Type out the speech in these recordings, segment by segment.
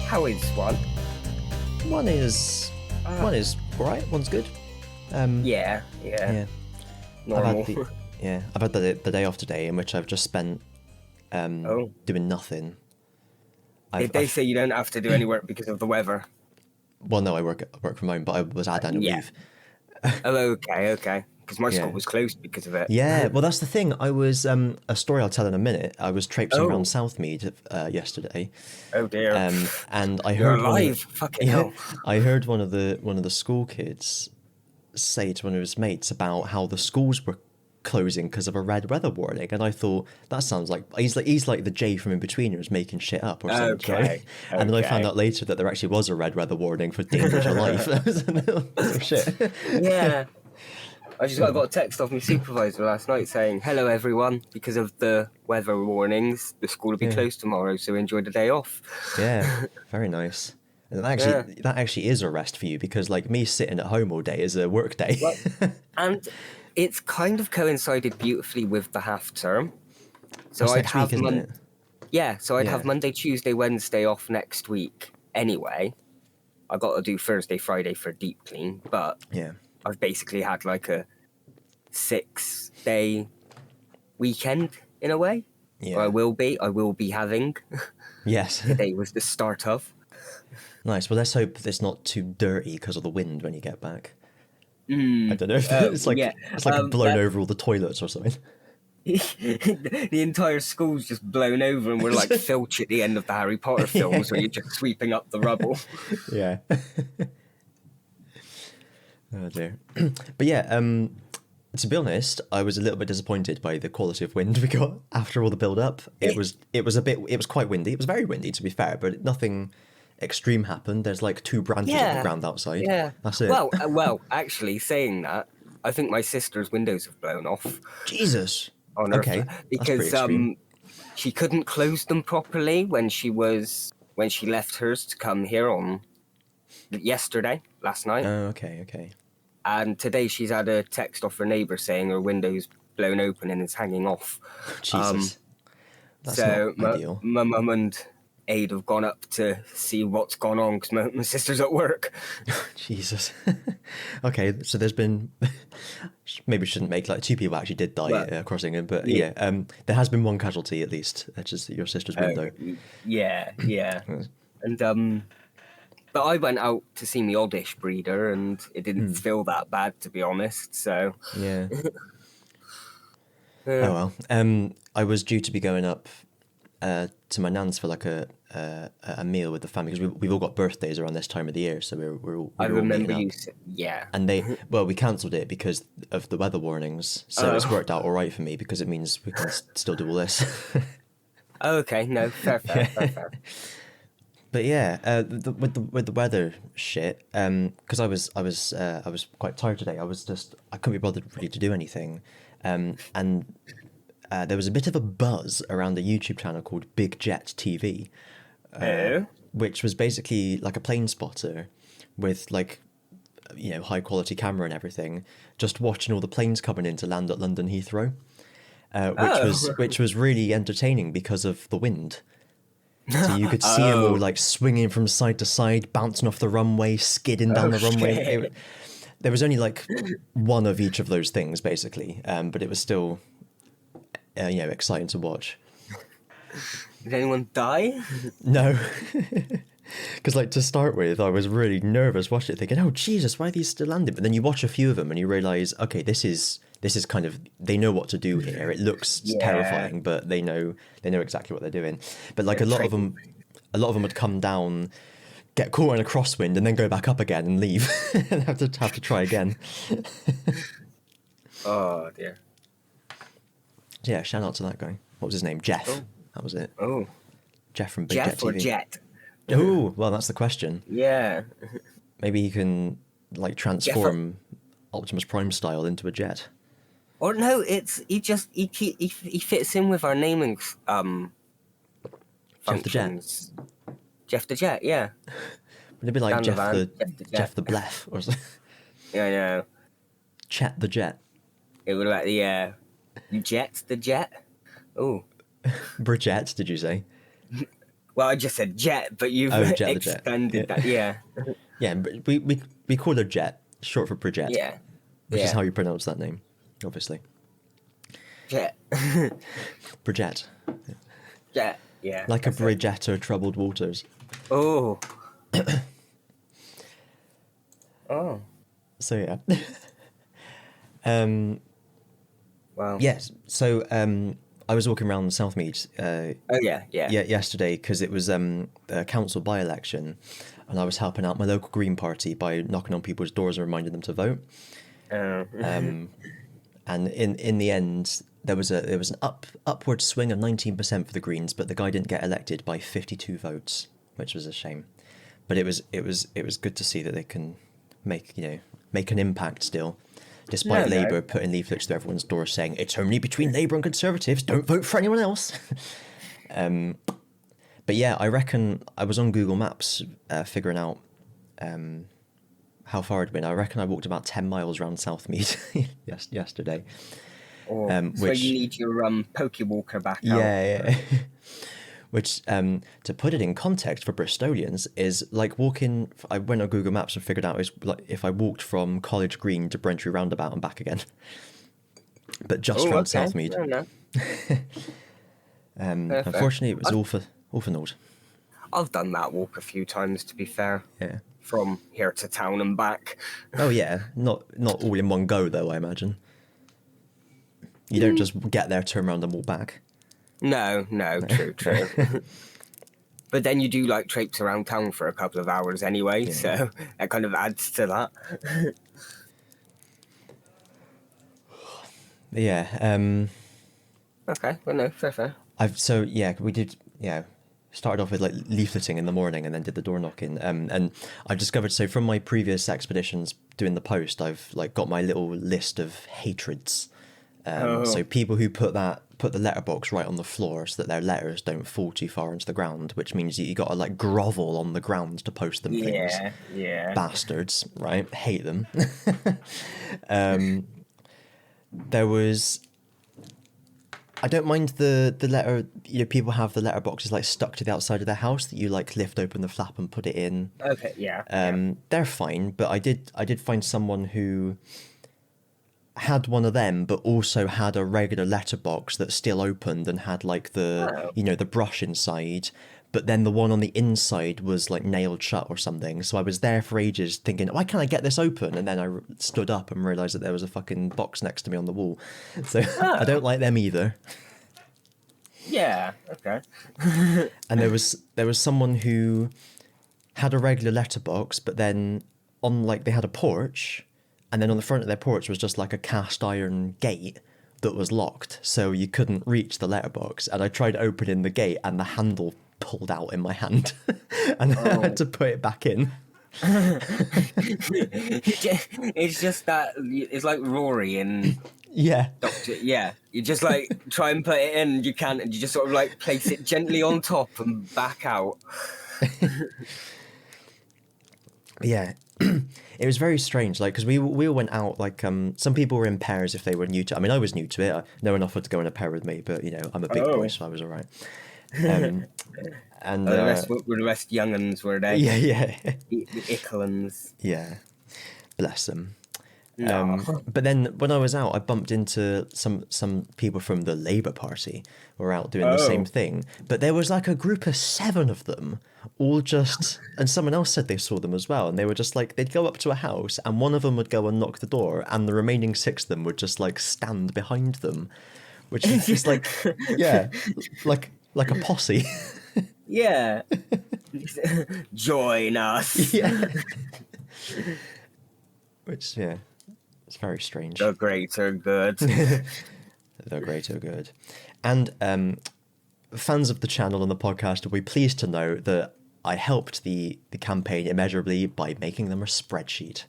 How is one? One is alright. One's good. Yeah. Yeah. Normal. I've had the day off today, in which I've just spent doing nothing. Did they say you don't have to do any work because of the weather? Well, no, I work from home, but I was at annual leave. Oh, okay. Because my school was closed because of it. Yeah, well, that's the thing. I was a story I'll tell in a minute. I was traipsing around Southmead yesterday. Oh dear. And I You're heard alive. Fucking hell. I heard one of the school kids say to one of his mates about how the schools were closing because of a red weather warning, and I thought that sounds like he's like the Jay from In-Betweeners making shit up or something. Okay. And then I found out later that there actually was a red weather warning for danger to life. Oh, shit. Yeah. I got a text off my supervisor last night saying, "Hello everyone, because of the weather warnings, the school will be closed tomorrow, so enjoy the day off." Yeah, very nice. And that actually is a rest for you, because like me sitting at home all day is a work day. Well, and it's kind of coincided beautifully with the half term. So That's I'd next have week, isn't it? Yeah, so I'd have Monday, Tuesday, Wednesday off next week anyway. I got to do Thursday, Friday for deep clean, but Yeah. I've basically had like a 6-day weekend in a way. Yeah. Or I will be having. Yes. Today was the start of. Nice. Well, let's hope it's not too dirty because of the wind when you get back. I don't know if it's like blown over all the toilets or something. The entire school's just blown over, and we're like Filch at the end of the Harry Potter films where you're just sweeping up the rubble. Yeah. Oh dear. But yeah, to be honest, I was a little bit disappointed by the quality of wind we got after all the build up. It was quite windy. It was very windy, to be fair, but nothing extreme happened. There's like 2 branches on the ground outside. Yeah. That's it. Well, actually, saying that, I think my sister's windows have blown off. Jesus. On her Okay. because she couldn't close them properly when she left hers to come here on last night. Oh, okay. And today she's had a text off her neighbour saying her window's blown open and it's hanging off. Jesus. That's so not ideal. My mum and Aid have gone up to see what's gone on because my sister's at work. Jesus. Okay, so there's been... Maybe we shouldn't make 2 people actually did die crossing it, but there has been 1 casualty at least, which is your sister's window. Yeah. And but I went out to see my oddish breeder, and it didn't feel that bad, to be honest. So yeah. Oh well. I was due to be going up to my nan's for like a meal with the family, because we've all got birthdays around this time of the year, so we're all I remember all you said, yeah. And we cancelled it because of the weather warnings, so it's worked out all right for me because it means we can still do all this. Okay, no, fair. But yeah, with the weather shit, because I was quite tired today. I couldn't be bothered really to do anything, and there was a bit of a buzz around the YouTube channel called Big Jet TV, which was basically like a plane spotter with like, high quality camera and everything, just watching all the planes coming in to land at London Heathrow, which was really entertaining because of the wind. So you could see them all like swinging from side to side, bouncing off the runway, skidding down the runway. There was only like 1 of each of those things basically, but it was still, exciting to watch. Did anyone die? No, because to start with, I was really nervous watching it, thinking, "Oh Jesus, why are these still landing?" But then you watch a few of them and you realise, okay, this is kind of, they know what to do here. It looks terrifying, but they know exactly what they're doing. But a lot of them would come down, get caught in a crosswind, and then go back up again and leave, and have to try again. Oh dear. Yeah, shout out to that guy. What was his name? Jeff. Oh. That was it. Oh. Jeff from Big Jet TV. Jeff or Jet? Oh, well, that's the question. Yeah. Maybe he can transform Optimus Prime style into a jet. Or no, he fits in with our naming Jeff the Jet. functions. Jeff the Jet, yeah. Would it be like Jeff the Jeff the Blef or something? Yeah, I know. Chet the Jet. It would Jet the Jet. Oh. Bridget, did you say? Well, I just said jet, but you've Oh, Jet the Jet. extended Yeah. that. Yeah. Yeah, but we call her Jet, short for Bridget, Yeah. which is Yeah. how you pronounce that name, obviously. Jet. Bridget. Jet. Yeah. Like a that's it. Bridget or troubled waters. Oh. Oh. So yeah. Wow. Yes. So I was walking around Southmead Oh yeah. Yeah. yesterday because it was a council by-election, and I was helping out my local Green Party by knocking on people's doors and reminding them to vote. And in the end, there was an upward swing of 19% for the Greens, but the guy didn't get elected by 52 votes, which was a shame. But it was good to see that they can make an impact still, despite No. Labour putting leaflets to everyone's door saying it's only between Labour and Conservatives, don't vote for anyone else. But yeah, I reckon I was on Google Maps figuring out how far I'd been. I reckon I walked about 10 miles around Southmead yesterday. So which- you need your Pokewalker back out. Yeah. Which, to put it in context for Bristolians, is like walking. I went on Google Maps and figured out it's like if I walked from College Green to Brentry Roundabout and back again, but just around Southmead. Unfortunately, it was all for naught. I've done that walk a few times, to be fair. Yeah. From here to town and back. Oh yeah, not all in one go though. I imagine. You don't just get there, turn around, and walk back. No, true. But then you do like traipse around town for a couple of hours anyway, so that kind of adds to that. Yeah. Okay, well no, fair. We did started off with like leafleting in the morning and then did the door knocking. And I discovered from my previous expeditions doing the post, I've like got my little list of hatreds. So people who put the letterbox right on the floor so that their letters don't fall too far into the ground, which means you got to like grovel on the ground to post them things. Yeah. Bastards, right? Hate them. There was. I don't mind the letter. People have the letterboxes like stuck to the outside of their house that you like lift open the flap and put it in. Okay, yeah. They're fine, but I did find someone who had one of them, but also had a regular letterbox that still opened and had like the the brush inside. But then the one on the inside was like nailed shut or something. So I was there for ages thinking, why can't I get this open? And then I stood up and realised that there was a fucking box next to me on the wall. So I don't like them either. Yeah, okay. And there was someone who had a regular letterbox, but then on like they had a porch, and then on the front of their porch was just like a cast iron gate that was locked, so you couldn't reach the letterbox. And I tried opening the gate, and the handle pulled out in my hand, and I had to put it back in. It's just that it's like Rory and Yeah. Doctor. Yeah, you just like try and put it in, you can't, and you just sort of like place it gently on top and back out. Yeah. It was very strange, like, because we all went out, like, some people were in pairs if they were new to it. I mean, I was new to it. No one offered to go in a pair with me, but, I'm a big boy, so I was all right. And the rest young uns, were they? Yeah. The Icklins. Yeah. Bless them. No. But then when I was out, I bumped into some people from the Labour Party who were out doing the same thing. But there was like a group of 7 of them, all just, and someone else said they saw them as well. And they were just like, they'd go up to a house and one of them would go and knock the door, and the remaining 6 of them would just like stand behind them, which is just like, yeah, like a posse. Yeah. Join us. Yeah. Which, yeah. It's very strange. The greater good. The greater good. And fans of the channel and the podcast will be pleased to know that I helped the campaign immeasurably by making them a spreadsheet.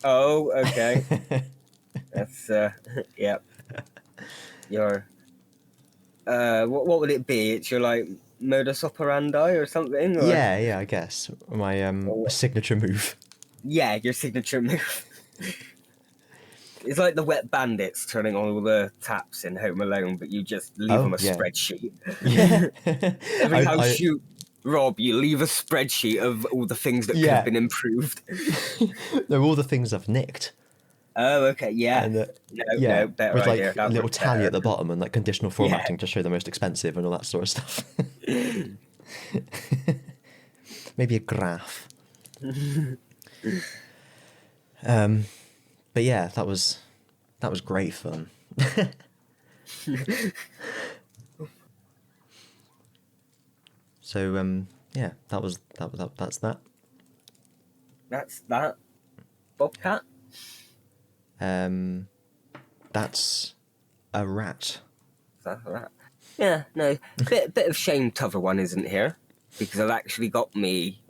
Oh, okay. That's, yep. Your, what would it be? It's your, like, modus operandi or something? Or? Yeah, I guess. My signature move. Yeah, your signature move. It's like the wet bandits turning on all the taps in Home Alone, but you just leave them a yeah. spreadsheet. Yeah. Every house you rob, you leave a spreadsheet of all the things that could have been improved. No, all the things I've nicked. Oh, okay, yeah. And, no, better with idea. like That a little was tally better. at the bottom and like conditional formatting to show the most expensive and all that sort of stuff. Maybe a graph. But yeah, that was great fun. So yeah, that's that. That's that. Bobcat? That's a rat. That's that. Yeah, no. Bit of shame t'other one isn't here, because I've actually got me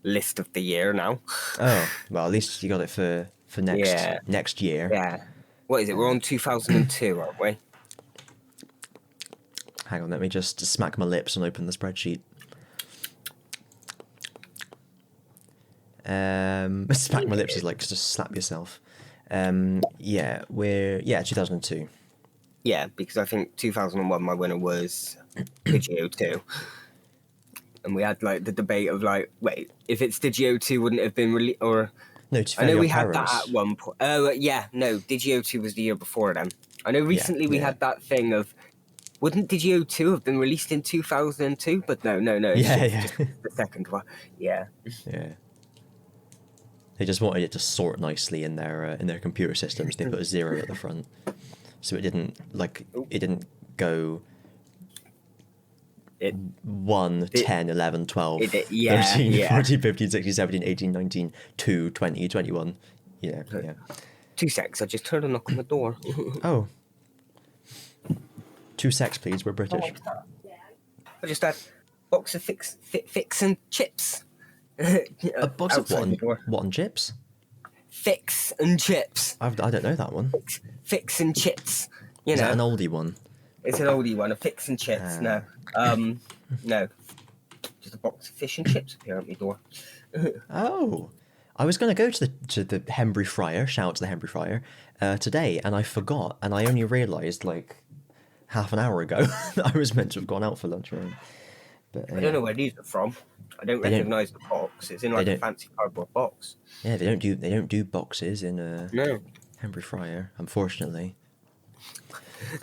list of the year now. Oh, well, at least you got it for next year. Yeah. What is it? We're on 2002, aren't we? Hang on, let me just smack my lips and open the spreadsheet. Smack my lips is like just slap yourself. Yeah, we're 2002. Yeah, because I think 2001 my winner was Digio 2. And we had like the debate of like, wait, if it's Digio 2 wouldn't have been released, or No, to I know your we parents. had that at one point. Oh, yeah, no, Digio 2 was the year before then. I know recently we had that thing of, wouldn't Digio 2 have been released in 2002? But no, it's just the second one. Yeah. Yeah. They just wanted it to sort nicely in their computer systems. They put a 0 at the front, so it didn't go 1, 10, 11, 12, 13, 14, 15, 16, 17, 18, 19, 2, 20, 21. Yeah. 2 secs, I just heard a knock on the door. Oh. 2 secs, please. We're British. I just had a box of fix and chips. A box of what and chips? Fix and chips. I don't know that one. Fix and chips. Is that an oldie one? It's an oldie one. A fix and chips. No. No. Just a box of fish and chips appear at my door. Oh. I was going to go to the Hembury Friar, shout out to the Hembury Friar, today, and I forgot, and I only realised like half an hour ago that I was meant to have gone out for lunch. But, I don't know where these are from. I don't recognise the box. It's in like a fancy cardboard box. Yeah, they don't do boxes in no. Hembury Friar, unfortunately.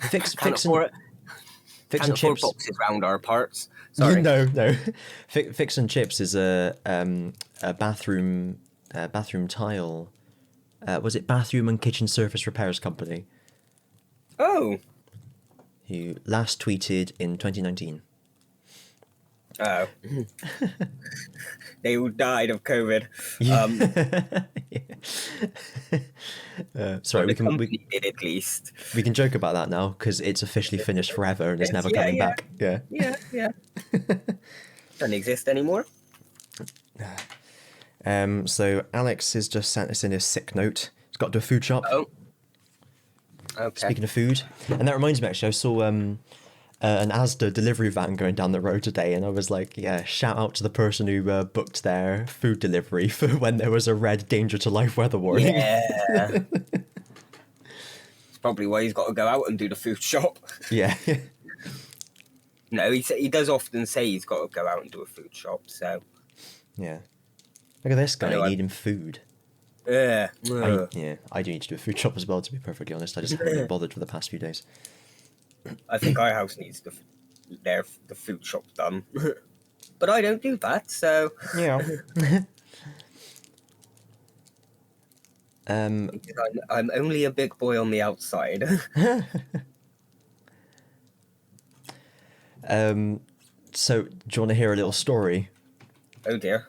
Fix and chips boxes round our parts. Sorry. No. Fix and Chips is a bathroom tile. Was it bathroom and kitchen surface repairs company? Oh. Who last tweeted in 2019. Oh. They all died of COVID. Sorry, we did at least. We can joke about that now because it's officially finished forever and it's never coming back. Yeah. Doesn't exist anymore. So Alex has just sent us in a sick note. He's got to do a food shop. Oh. Okay. Speaking of food, and that reminds me, actually, I saw an Asda delivery van going down the road today, and I was like, yeah, shout out to the person who booked their food delivery for when there was a red danger to life weather warning. Yeah. It's probably why he's got to go out and do the food shop. Yeah. No, he does often say he's got to go out and do a food shop, so. Yeah. Look at this guy needing food. Yeah. I do need to do a food shop as well, to be perfectly honest. I just haven't been bothered for the past few days. I think our house needs the food shop done. But I don't do that, so... Yeah. I'm only a big boy on the outside. So, do you want to hear a little story? Oh dear.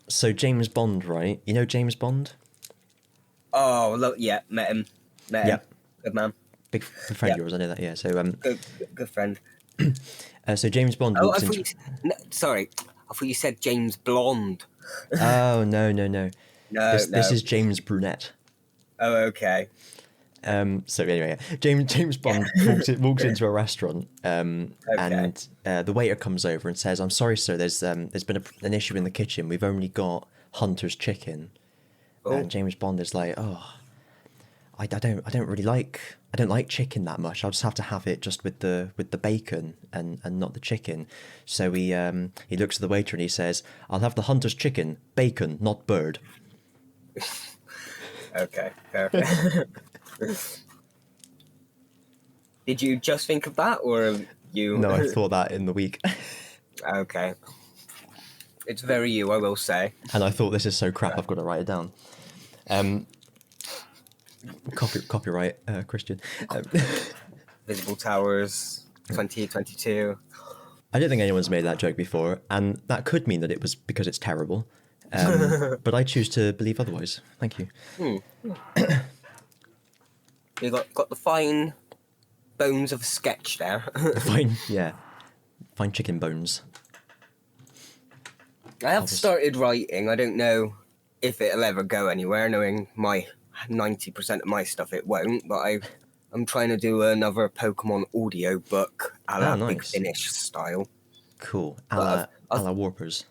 So James Bond, right? You know James Bond? Oh, look, yeah, met him. Yeah. Good man. Big friend of yours, I know that, yeah. So, good friend. So James Bond walks into... Sorry, I thought you said James Blonde. Oh, no. This is James Brunette. Oh, okay. So anyway, James Bond walks into a restaurant, and the waiter comes over and says, "I'm sorry, sir. There's been an issue in the kitchen. We've only got Hunter's chicken." Oh. And James Bond is like, "Oh, I don't really like, I don't like chicken that much. I'll just have to have it just with the bacon and not the chicken. So he looks at the waiter and he says, "I'll have the hunter's chicken, bacon, not bird." Okay, perfect. Did you just think of that, or have you? No, I thought that in the week. Okay. It's very you, I will say. And I thought, this is so crap, I've got to write it down. Copyright, Kristian. Visible Towers, 2022. I don't think anyone's made that joke before, and that could mean that it was because it's terrible. But I choose to believe otherwise. Thank you. You got the fine bones of a sketch there. Fine, yeah. Fine chicken bones. I have started writing. I don't know if it'll ever go anywhere, knowing my 90% of my stuff it won't, but I'm trying to do another Pokémon audio book a la Big Nice. Finish style. Cool. A la Warpers.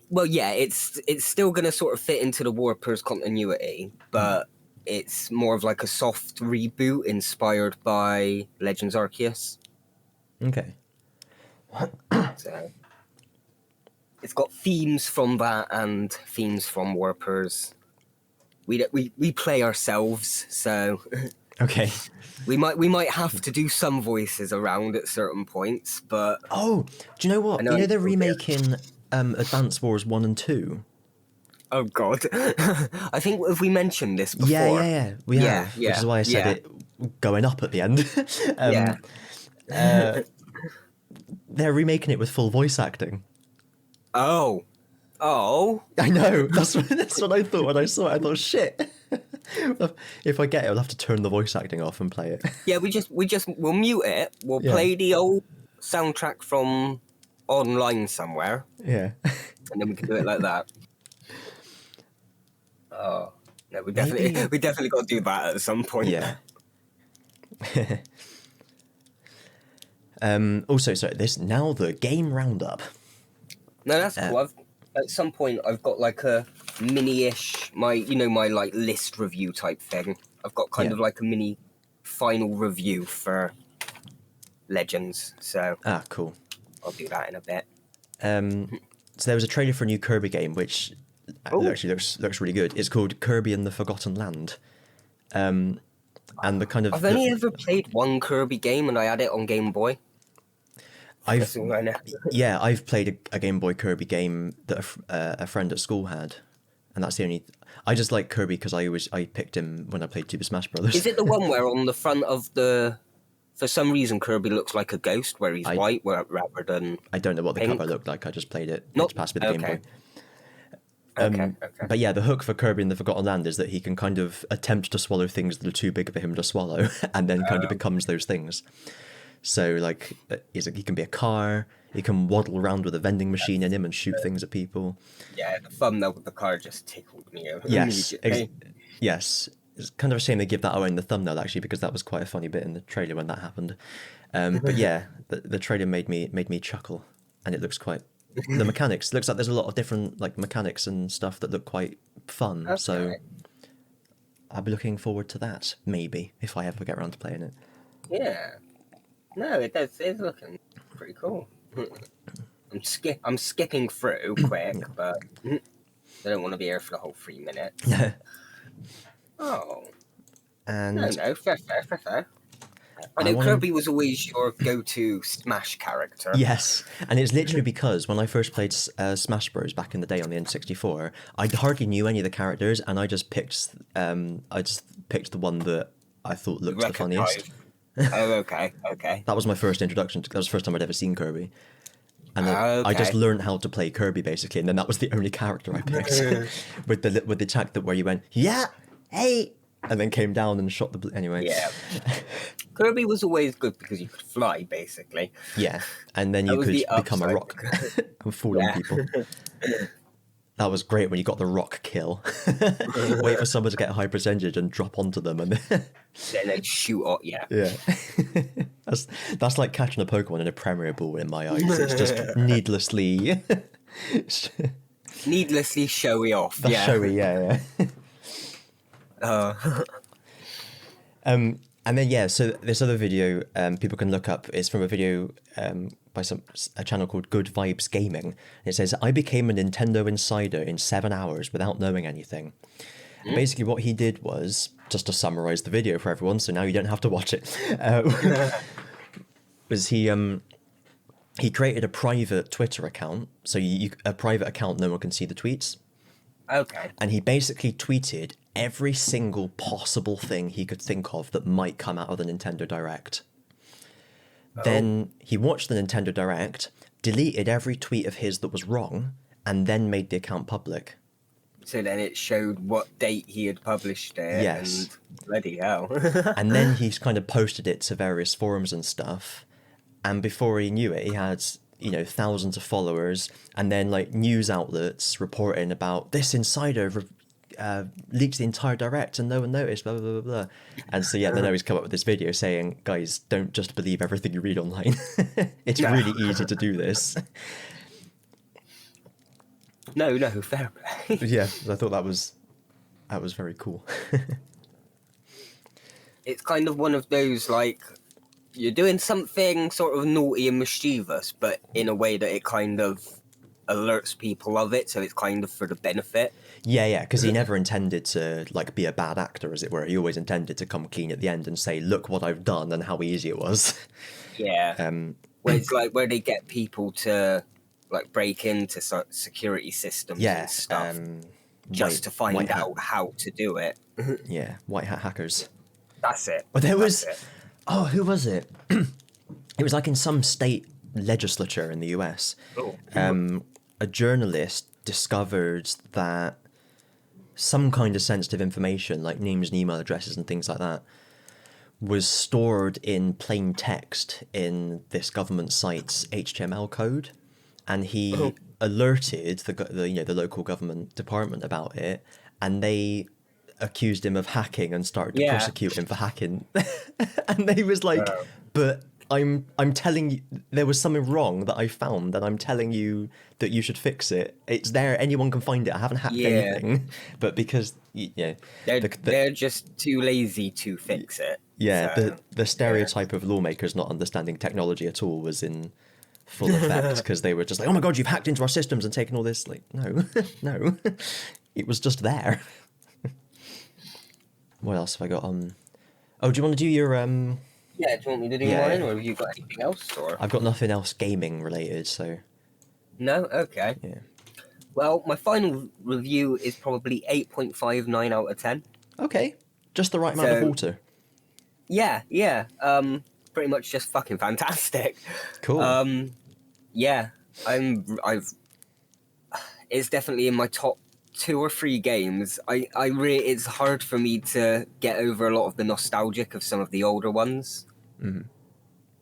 Well, yeah, it's still going to sort of fit into the Warpers continuity, but it's more of like a soft reboot inspired by Legends Arceus. Okay. So it's got themes from that and themes from Warpers. We play ourselves, so Okay. we might have to do some voices around at certain points, but Oh, do you know what? I know You know they're it's- remaking Advance Wars 1 and 2? oh god, I think have we mentioned this before? Yeah. We have. Which is why I said it going up at the end. They're remaking it with full voice acting. Oh. I know. That's what I thought when I saw it. I thought, shit. If I get it, I'll have to turn the voice acting off and play it. Yeah, we'll mute it. We'll Yeah. play the old soundtrack from online somewhere, Yeah. and then we can do it like that. Oh no, we Maybe- definitely got to do that at some point. Yeah. Also, sorry, now the game roundup. No, that's cool. At some point I've got like a mini-ish my like list review type thing. I've got kind Yeah. of like a mini final review for Legends, so Cool. I'll do that in a bit. So there was a trailer for a new Kirby game, which actually looks really good. It's called Kirby and the Forgotten Land. And the kind of I've only ever played one Kirby game, and I had it on Game Boy. That's all I know. Yeah, I've played a Game Boy Kirby game that a friend at school had, and that's the only. I just like Kirby because I picked him when I played Super Smash Brothers. Is it the one where on the front of for some reason Kirby looks like a ghost, where he's white rather than? I don't know what the pink? cover looked like. I just played it. Nope. It's passed with the Game Boy. Okay. But yeah, the hook for Kirby in the Forgotten Land is that he can kind of attempt to swallow things that are too big for him to swallow, and then kind of becomes those things. So like, he can be a car. He can waddle around with a vending machine in him and shoot things at people. Yeah, the thumbnail with the car just tickled me. Yes, immediately. yes. It's kind of a shame they give that away in the thumbnail actually, because that was quite a funny bit in the trailer when that happened. But yeah, the trailer made me chuckle, and it looks quite. The mechanics looks like there's a lot of different like mechanics and stuff that look quite fun. Okay. So I'll be looking forward to that maybe if I ever get around to playing it. Yeah. No, it does. It's looking pretty cool. I'm skipping through quick, but I don't want to be here for the whole 3 minutes. Oh. And No, fair. I know Kirby was always your go-to Smash character. yes, and it's literally because when I first played Smash Bros back in the day on the N64, I hardly knew any of the characters, and I just picked the one that I thought looked the funniest. Oh, okay. That was my first introduction. That was the first time I'd ever seen Kirby, and then I just learned how to play Kirby basically, and then that was the only character I picked with the attack that where you went hey, and then came down and shot the anyway. Yeah. Kirby was always good because you could fly, basically. Yeah, and then you could become a rock and fall on people. That was great when you got the rock kill. Wait for someone to get a high percentage and drop onto them, and Then they'd shoot at you. yeah. That's like catching a Pokemon in a Premier Ball in my eyes. It's just needlessly Needlessly showy off. showy. Yeah. And then yeah, so this other video people can look up is from a video by a channel called Good Vibes Gaming. It says, I became a Nintendo insider in 7 hours without knowing anything. And basically what he did was, just to summarize the video for everyone, so now you don't have to watch it, was he created a private Twitter account, so a private account, no one can see the tweets. Okay. And he basically tweeted every single possible thing he could think of that might come out of the Nintendo Direct. Then he watched the Nintendo Direct, deleted every tweet of his that was wrong, and then made the account public. So then it showed what date he had published it. Yes. And bloody hell. And then he's kind of posted it to various forums and stuff. And before he knew it, he had, thousands of followers, and then like news outlets reporting about this insider leaked the entire Direct and no one noticed, blah, blah, blah, blah. And so, yeah, then he's come up with this video saying, guys, don't just believe everything you read online. It's really easy to do this. No, fair play. Yeah, I thought that was very cool. It's kind of one of those, like, you're doing something sort of naughty and mischievous, but in a way that it kind of alerts people of it, so it's kind of for the benefit. Yeah, because he never intended to like be a bad actor, as it were. He always intended to come clean at the end and say, "Look what I've done and how easy it was." Yeah. Where it's like where they get people to like break into security systems and stuff just to find out how to do it. Yeah, white hat hackers. That's it. But there was, who was it? It was like in some state legislature in the US. A journalist discovered that some kind of sensitive information, like names and email addresses and things like that, was stored in plain text in this government site's HTML code, and he alerted the local government department about it, and they accused him of hacking and started to prosecute him for hacking. And they was like, but I'm telling you, there was something wrong that I found, and I'm telling you that you should fix it. It's there, anyone can find it. I haven't hacked anything, but because they're just too lazy to fix it. Yeah, so, the stereotype of lawmakers not understanding technology at all was in full effect, because they were just like, oh my god, you've hacked into our systems and taken all this. Like, no, it was just there. What else have I got on? Oh, do you want to do your Yeah, do you want me to do mine, or have you got anything else? Or I've got nothing else gaming related, so. No? Okay. Yeah. Well, my final review is probably 8.59 out of 10. Okay. Just the right amount of water. Yeah. Pretty much just fucking fantastic. Cool. Yeah. It's definitely in my top 2 or 3 games. It's hard for me to get over a lot of the nostalgic of some of the older ones. Mm-hmm.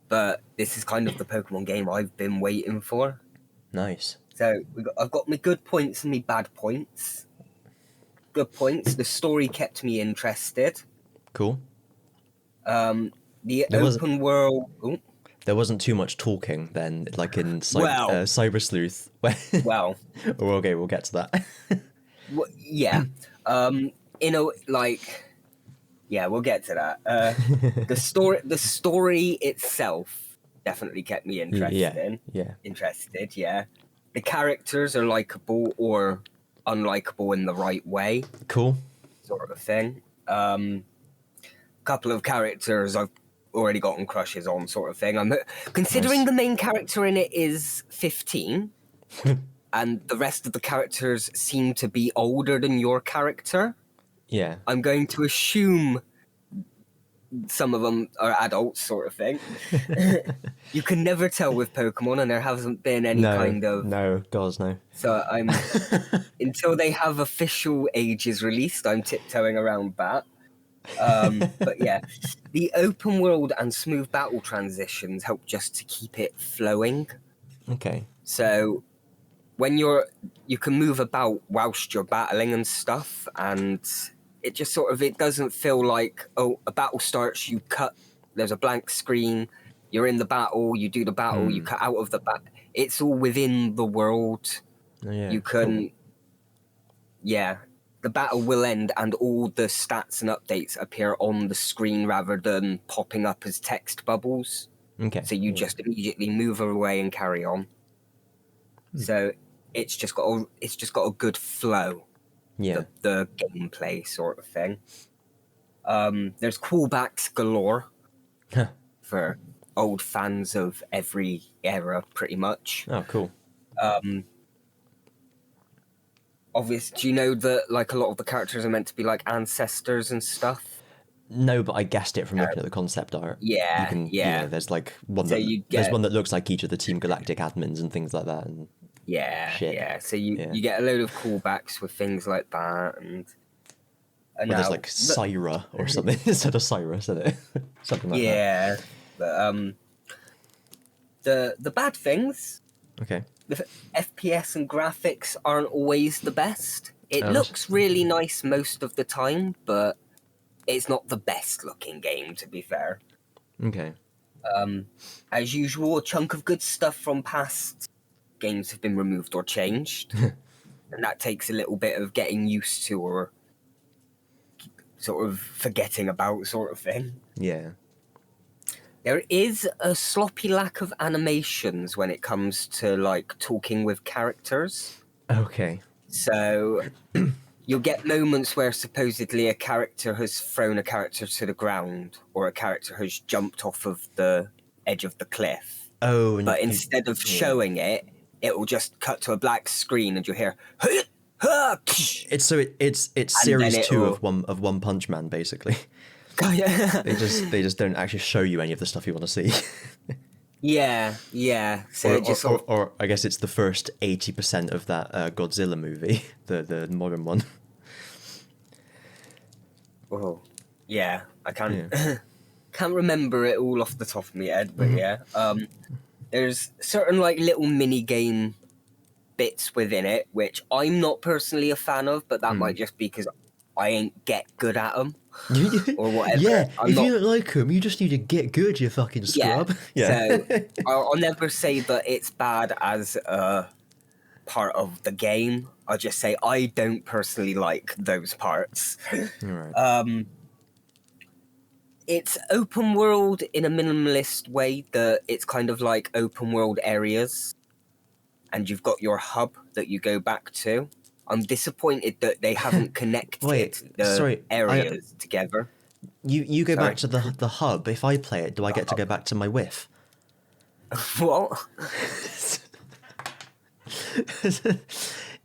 But this is kind of the Pokemon game I've been waiting for. Nice. So I've got my good points and my bad points. Good points. The story kept me interested. Cool. The open world. Ooh. There wasn't too much talking then, like in Cyber Sleuth. Well. Okay, we'll get to that. Yeah. We'll get to that. The story itself definitely kept me interested. Interested, yeah. The characters are likable or unlikable in the right way. Cool. Sort of thing. Couple of characters I've already gotten crushes on, sort of thing. Considering the main character in it is 15, and the rest of the characters seem to be older than your character. Yeah. I'm going to assume some of them are adults, sort of thing. You can never tell with Pokemon, and there hasn't been any kind of... No, does no. So I'm... until they have official ages released, I'm tiptoeing around that. But yeah, the open world and smooth battle transitions help just to keep it flowing. Okay. So when you can move about whilst you're battling and stuff, and it just it doesn't feel like, a battle starts, you cut, there's a blank screen, you're in the battle, you do the battle, you cut out of the battle. It's all within the world. Oh, yeah, you can, the battle will end and all the stats and updates appear on the screen rather than popping up as text bubbles. Okay. So you just immediately move away and carry on. So it's just got a good flow. Yeah. The gameplay sort of thing. There's callbacks galore for old fans of every era, pretty much. Oh, cool. Obviously, do you know that like a lot of the characters are meant to be like ancestors and stuff? No, but I guessed it from looking at the concept art. Yeah, You can, yeah. there's like one So that you there's get- one that looks like each of the Team Galactic admins and things like that. And Yeah, Shit. yeah. So you Yeah. get a load of callbacks with things like that, and well, now, there's like Syra or something instead of Cyrus, isn't it? Something like that. yeah. But the bad things, Okay. the FPS and graphics aren't always the best. It Oh, looks really nice most of the time, but it's not the best looking game, to be fair. Okay. As usual, a chunk of good stuff from past games have been removed or changed. And that takes a little bit of getting used to or sort of forgetting about sort of thing. Yeah. There is a sloppy lack of animations when it comes to like talking with characters. Okay. So you'll get moments where supposedly a character has thrown a character to the ground or a character has jumped off of the edge of the cliff. Oh, and But instead of showing it, it will just cut to a black screen and you'll hear it's then series it 2 will- of One Punch Man basically. yeah, They just don't actually show you any of the stuff you want to see. yeah. So it just sort of, or I guess it's the first 80% of that Godzilla movie, the modern one. oh, yeah. I can't can't remember it all off the top of my head, but yeah. There's certain like little mini game bits within it which I'm not personally a fan of, but that might just be because I ain't get good at them or whatever. Yeah, I'm if not- you don't like them, you just need to get good, you fucking scrub. So I'll never say that it's bad as a part of the game. I'll just say I don't personally like those parts. Alright. It's open world in a minimalist way, that it's kind of like open world areas and you've got your hub that you go back to. I'm disappointed that they haven't connected Wait, the sorry, areas together. You go Sorry. So back to the hub. If I play it, do I get to go back to my whiff? What?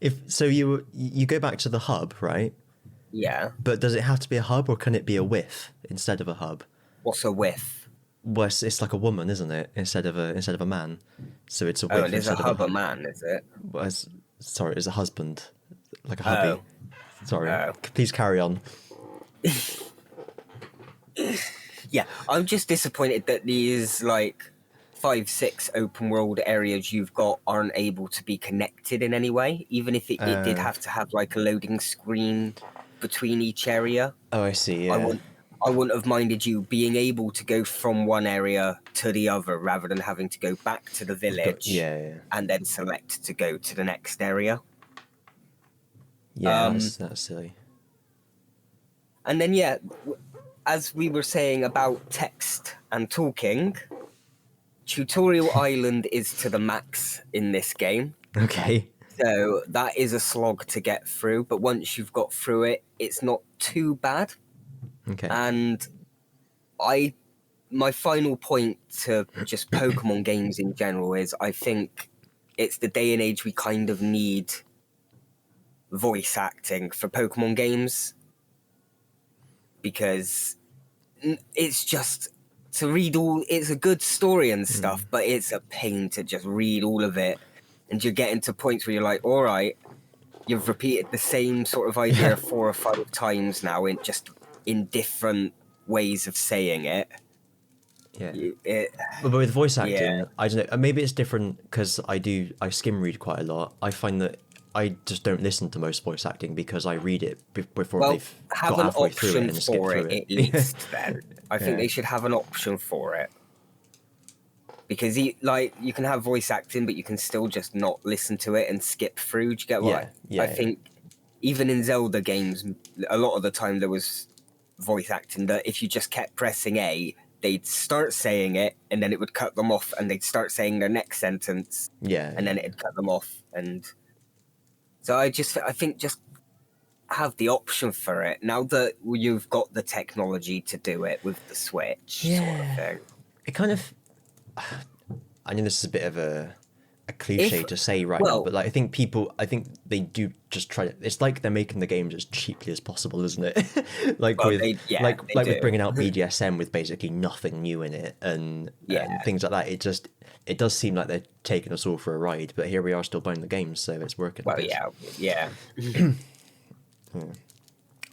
You go back to the hub, right? Yeah. But does it have to be a hub or can it be a whiff instead of a hub? What's a whiff? Well, it's like a woman, isn't it? Instead of a man. So it's a whiff Oh, and there's a instead hub of a man, is it? Well, sorry, it's a husband, like a hubby. Oh. Sorry, Oh. please carry on. Yeah, I'm just disappointed that these like 5-6 open world areas you've got aren't able to be connected in any way, even if it did have to have like a loading screen between each area. Oh, I see. Yeah. I wouldn't have minded you being able to go from one area to the other rather than having to go back to the village Yeah. and then select to go to the next area. Yeah, that's silly. And then, yeah, as we were saying about text and talking, Tutorial Island is to the max in this game. Okay. So that is a slog to get through, but once you've got through it, it's not too bad. Okay. And my final point to just Pokemon games in general is I think it's the day and age we kind of need voice acting for Pokemon games, because it's just to read it's a good story and stuff, but it's a pain to just read all of it, and you're getting to points where you're like, all right, you've repeated the same sort of idea 4 or 5 times now in different ways of saying it. Yeah. It, But with voice acting, Yeah. I don't know. Maybe it's different because I skim read quite a lot. I find that I just don't listen to most voice acting because I read it before well, they've have got an halfway through it option and skip for through it it. at least. Then I think Yeah. they should have an option for it, because you can have voice acting, but you can still just not listen to it and skip through. Do you get what Yeah, I yeah. think? even in Zelda games, a lot of the time there was voice acting that if you just kept pressing A, they'd start saying it, and then it would cut them off, and they'd start saying their next sentence, and then it'd cut them off. And so I think just have the option for it now that you've got the technology to do it with the Switch, sort of thing. It kind of, I know this is a bit of a cliche to say now, but like I think they do just try to. It's like they're making the games as cheaply as possible, isn't it? With bringing out BDSM with basically nothing new in it and things like that. It does seem like they're taking us all for a ride, but here we are still buying the games, so it's working. Well, yeah.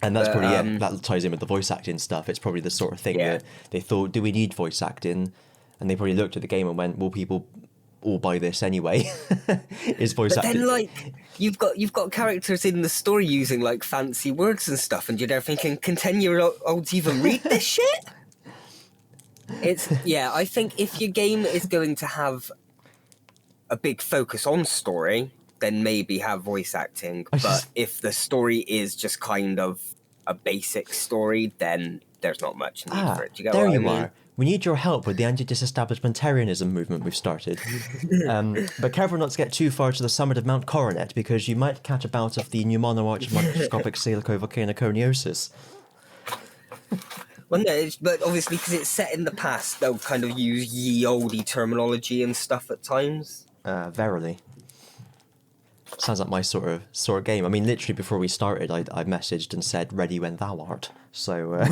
And that's probably that ties in with the voice acting stuff. It's probably the sort of thing that they thought, do we need voice acting? And they probably looked at the game and went, well, people all buy this anyway. Is voice acting? Then, like, you've got characters in the story using like fancy words and stuff, and you're there thinking, can 10-year-olds even read this shit? I think if your game is going to have a big focus on story, then maybe have voice acting. But if the story is just kind of a basic story, then there's not much need for it. Do you get there what you I mean? are. We need your help with the anti-disestablishmentarianism movement we've started. But careful not to get too far to the summit of Mount Coronet, because you might catch a bout of the pneumonoarch microscopic silicovolcanoconiosis. Well, no, but obviously because it's set in the past, they'll kind of use ye olde terminology and stuff at times. Verily. Sounds like my sort of game. I mean, literally before we started, I messaged and said, "Ready when thou art." So.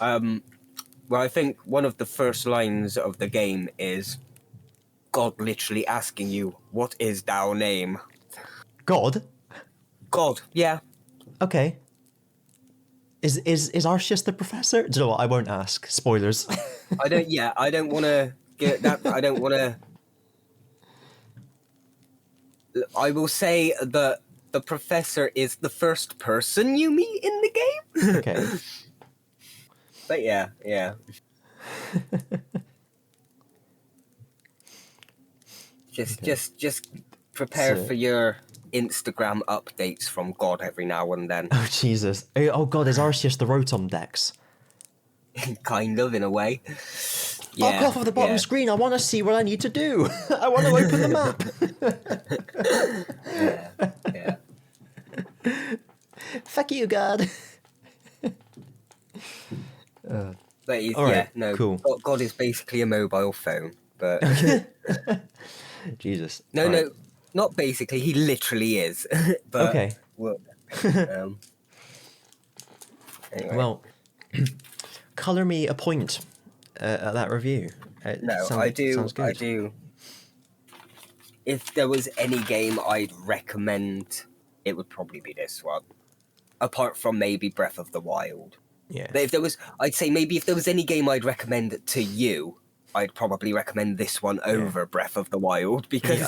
Well, I think one of the first lines of the game is God literally asking you, "What is thou name?" God. God, yeah. Okay. Is Arceus the professor? Do you know what? I won't ask. Spoilers. I don't want to get that. I don't want to. I will say that the professor is the first person you meet in the game. Okay. But yeah. Just prepare for your Instagram updates from God every now and then. Oh Jesus! Oh God! Is Arceus the Rotom Dex? Kind of, in a way. Yeah, I'll go off of the bottom screen. I want to see what I need to do. I want to open the map. Yeah. Fuck you, God. But all right, cool. God is basically a mobile phone, but Jesus. No, not basically. He literally is. But, okay. Well, anyway. Well, colour me a point at that review. I do. If there was any game I'd recommend, it would probably be this one. Apart from maybe Breath of the Wild. Yeah. But if there was any game I'd recommend to you, I'd probably recommend this one over Breath of the Wild, because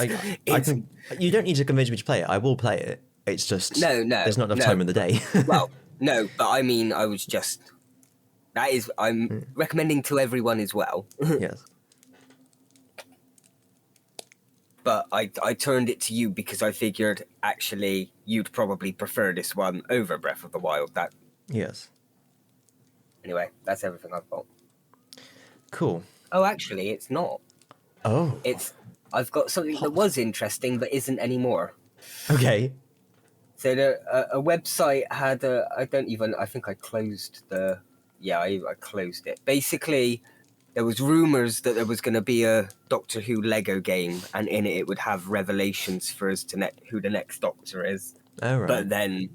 you don't need to convince me to play it. I will play it. It's just there's not enough time in the day. Well, no, but I mean, I'm recommending to everyone as well. Yes. But I turned it to you because I figured actually you'd probably prefer this one over Breath of the Wild. Yes. Anyway, that's everything I've got. Cool. Oh, actually, it's not. Oh. I've got something that was interesting but isn't anymore. Okay. So a website had I think I closed I closed it. Basically, there was rumours that there was going to be a Doctor Who Lego game, and in it would have revelations for us to who the next Doctor is. Oh, right. But then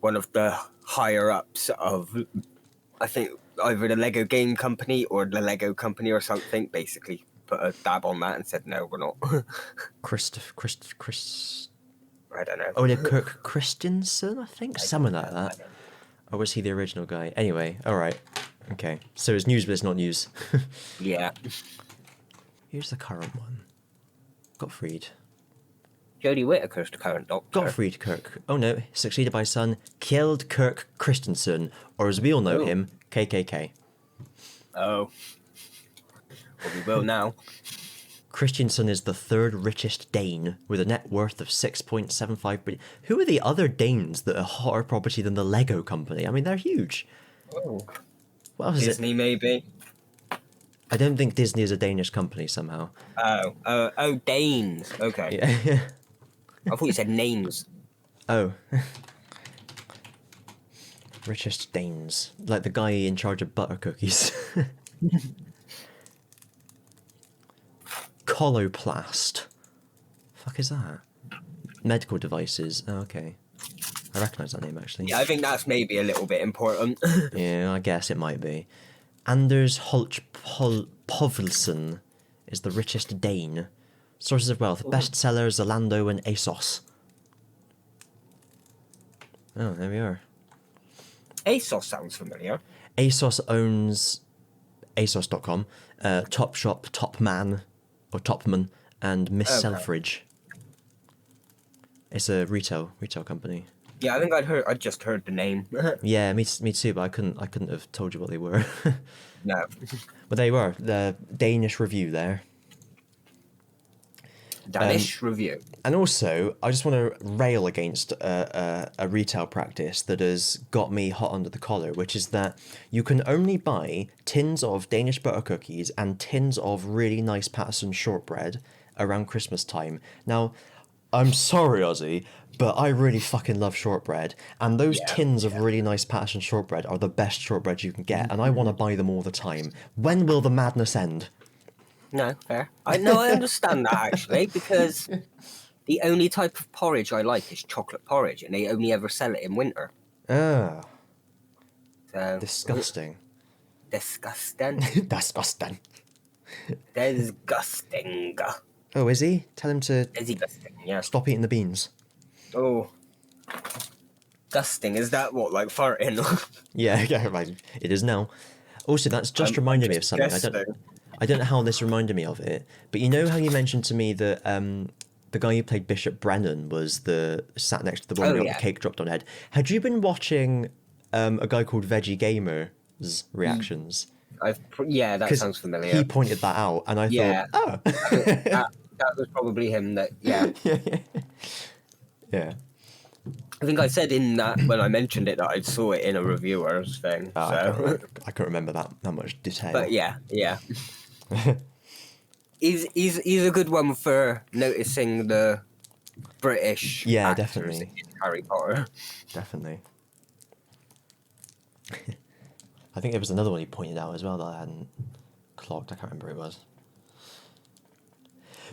one of the higher-ups of, I think, either the Lego game company or the Lego company or something, basically put a dab on that and said, no, we're not. Chris. I don't know. Oh, yeah, Kirk Christensen, I think? Someone like that. Or was he the original guy? Anyway, all right. Okay. So it's news, but it's not news. Yeah. Here's the current one. Gottfried. Jodie Whittaker's the current Doctor. Gottfried Kirk. Oh no, succeeded by son, killed Kirk Christensen, or as we all know him, KKK. Oh. Well, we will now. Kristian is the third richest Dane with a net worth of 6.75 billion. Who are the other Danes that are hotter property than the Lego company? I mean, they're huge. Oh, What else is it? Disney maybe. I don't think Disney is a Danish company somehow. Oh, Danes. Okay. Yeah. I thought you said names. Oh. Richest Danes. Like the guy in charge of butter cookies. Coloplast. Fuck is that? Medical devices. Oh, okay. I recognise that name actually. Yeah, I think that's maybe a little bit important. Yeah, I guess it might be. Anders Povlsen is the richest Dane. Sources of wealth: bestsellers, Zalando, and ASOS. Oh, there we are. ASOS sounds familiar. ASOS owns ASOS.com, Topshop, Topman, or Topman, and Miss Okay. Selfridge. It's a retail company. Yeah, I think I just heard the name. Yeah, me too. But I couldn't have told you what they were. No. But there you are, the Danish review there. Danish review. And also, I just want to rail against a retail practice that has got me hot under the collar, which is that you can only buy tins of Danish butter cookies and tins of really nice Patterson shortbread around Christmas time. Now, I'm sorry, Ozzy, but I really fucking love shortbread, and those tins of really nice Patterson shortbread are the best shortbread you can get, and I want to buy them all the time. When will the madness end? No, fair. I understand that actually, because the only type of porridge I like is chocolate porridge, and they only ever sell it in winter. Ah, So disgusting. disgusting. Disgusting. Disgusting. Oh, is he? Tell him to Is he gusting? Yeah. stop eating the beans. Oh. Gusting, is that what, like farting? Yeah, yeah, right. It is now. Also, that's just reminded me of something. I don't know how this reminded me of it, but you know how you mentioned to me that the guy who played Bishop Brennan was sat next to the one who got the cake dropped on head. Had you been watching a guy called Veggie Gamer's reactions? That sounds familiar. He pointed that out, and I thought, oh. that was probably him that, yeah. Yeah. I think I said in that, when I mentioned it, that I saw it in a reviewer's thing. So. I can't remember that much detail. But yeah. He's a good one for noticing the British actors definitely. in Harry Potter. Definitely. I think there was another one he pointed out as well that I hadn't clocked. I can't remember who it was.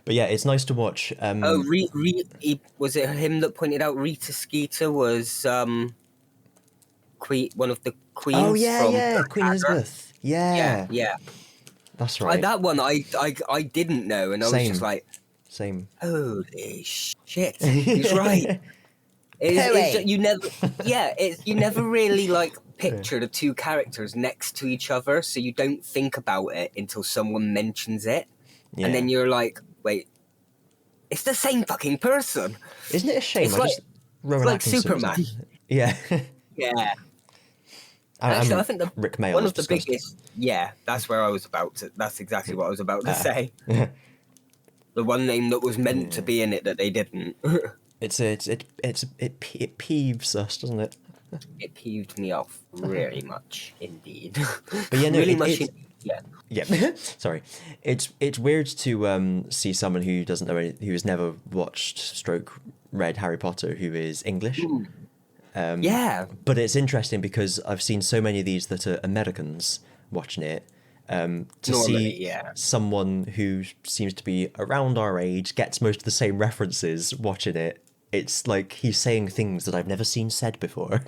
But yeah, it's nice to watch. Was it him that pointed out Rita Skeeter was one of the queens? Oh yeah, from yeah, Black Queen Adder? Elizabeth. Yeah. That's right. That one I didn't know, and I was just like, Same. holy shit, he's right. You never really like picture the two characters next to each other, so you don't think about it until someone mentions it, and then you're like, wait, it's the same fucking person. Isn't it a shame? It's like Superman. Yeah. Yeah. Actually, I think Rick Mail one of the biggest. Yeah, that's where I was about to. That's exactly what I was about to say. The one name that was meant to be in it that they didn't. It peeves us, doesn't it? It peeved me off really much indeed. But yeah, no, really much. Yeah. Sorry, it's weird to see someone who doesn't know who has never watched read Harry Potter who is English. But it's interesting because I've seen so many of these that are Americans watching it. See someone who seems to be around our age, gets most of the same references watching it. It's like he's saying things that I've never seen said before.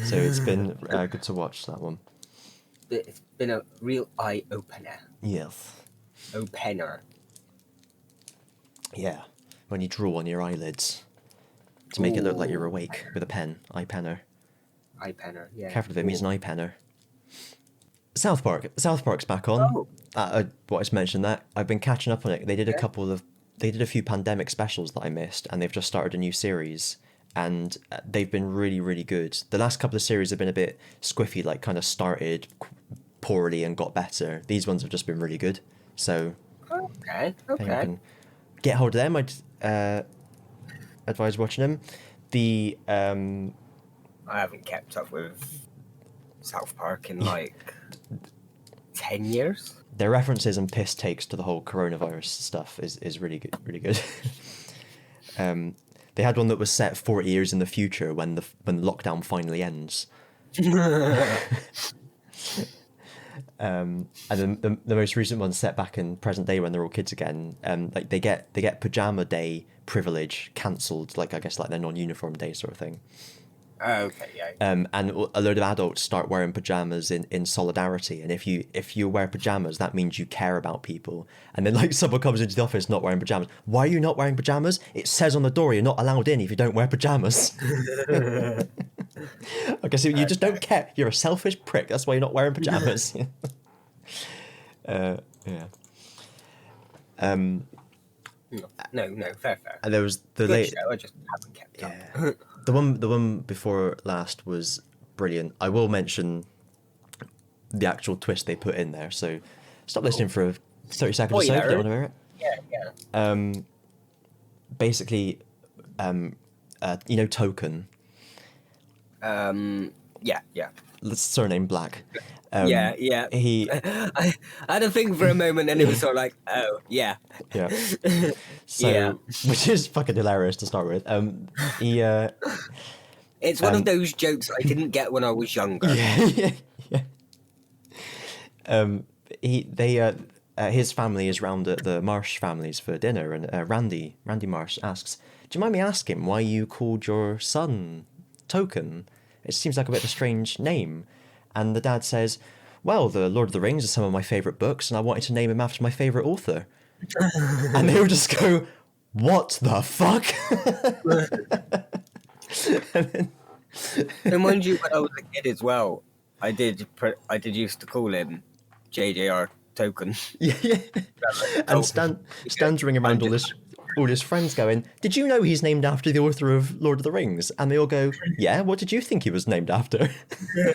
So it's been good to watch that one. It's been a real eye-opener. Yes. Opener. Yeah. When you draw on your eyelids to make it look like you're awake with a pen. Eye penner. Eye penner, yeah. Careful if it means an eye penner. South Park's back on. What I just mentioned that. I've been catching up on it. They did a few pandemic specials that I missed, and they've just started a new series, and they've been really, really good. The last couple of series have been a bit squiffy, like kind of started poorly and got better. These ones have just been really good. So Okay. If anyone Okay. can get hold of them, I'd advise watching them. The I haven't kept up with South Park in like 10 years. their references and piss takes to the whole coronavirus stuff is really good. Really good. They had one that was set 40 years in the future when the lockdown finally ends. And then the most recent one set back in present day when they're all kids again. Like they get pajama day privilege cancelled, like I guess like their non-uniform day sort of thing. Okay, yeah. And a load of adults start wearing pajamas in solidarity. And if you wear pajamas, that means you care about people. And then like someone comes into the office not wearing pajamas. Why are you not wearing pajamas? It says on the door you're not allowed in if you don't wear pajamas. Okay, so you just don't care. You're a selfish prick. That's why you're not wearing pajamas. Yeah. No, fair. And there was the Good late. show, I just haven't kept up. Yeah. The one before last was brilliant. I will mention the actual twist they put in there. So stop listening for 30 seconds or so if you don't want to hear it. Yeah. Basically, you know Tolkien. Yeah. Surname Black. Yeah. He I had a thing for a moment, and it was sort of like, oh, yeah. yeah. So Yeah. which is fucking hilarious to start with. He It's one of those jokes I didn't get when I was younger. yeah. His family is round at the Marsh families for dinner, and Randy Marsh asks, "Do you mind me asking why you called your son Token? It seems like a bit of a strange name." And the dad says, "Well, the Lord of the Rings are some of my favourite books, and I wanted to name him after my favourite author." And they would just go, "What the fuck?" And mind you, when I was a kid as well, I did used to call him JJR Token. Yeah. And Stan's ringing around all his friends going, "Did you know he's named after the author of Lord of the Rings?" And they all go, "Yeah, what did you think he was named after?"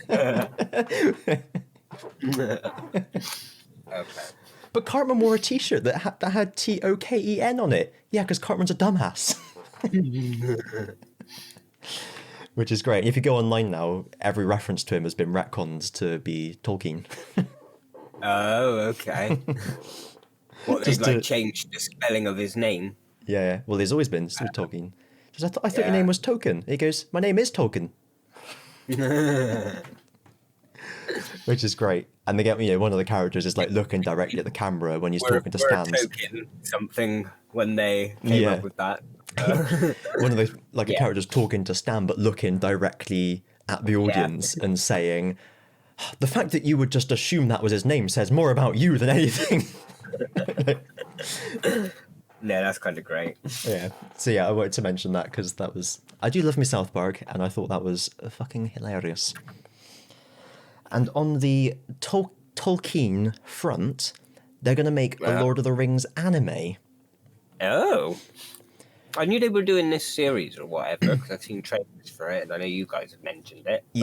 Okay. But Cartman wore a t-shirt that had Token on it. Yeah, because Cartman's a dumbass. Which is great. If you go online now, every reference to him has been retconned to be Tolkien. Oh, okay. What, they like changed the spelling of his name? Yeah. Well, there's always been Tolkien. I thought your name was Token. He goes, "My name is Tolkien." Which is great. And they get, one of the characters is like looking directly at the camera when he's talking to Stan. Token something when they came up with that. One of the a character's talking to Stan but looking directly at the audience and saying, "The fact that you would just assume that was his name says more about you than anything." No, that's kind of great. Yeah. So I wanted to mention that because I do love me South Park, and I thought that was fucking hilarious. And on the Tolkien front, they're going to make a Lord of the Rings anime. Oh. I knew they were doing this series or whatever because I've seen trailers for it, and I know you guys have mentioned it. But...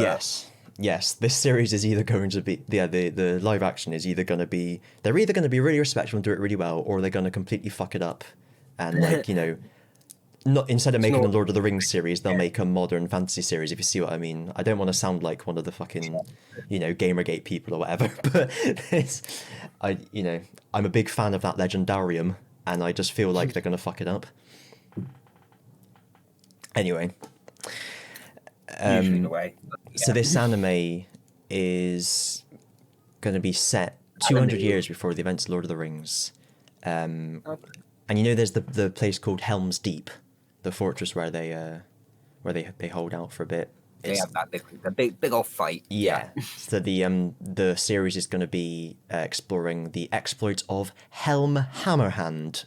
Yes. This series is either going to be the live action is either going to be they're either going to be really respectful and do it really well, or they're going to completely fuck it up, and not instead of making a Lord of the Rings series, they'll make a modern fantasy series. If you see what I mean, I don't want to sound like one of the fucking Gamergate people or whatever, but I'm a big fan of that Legendarium, and I just feel like they're going to fuck it up. Anyway. Usually the way. So this anime is going to be set 200 years before the events of Lord of the Rings. And there's the place called Helm's Deep, the fortress where they hold out for a bit. They have that big old fight. Yeah. So the series is going to be exploring the exploits of Helm Hammerhand,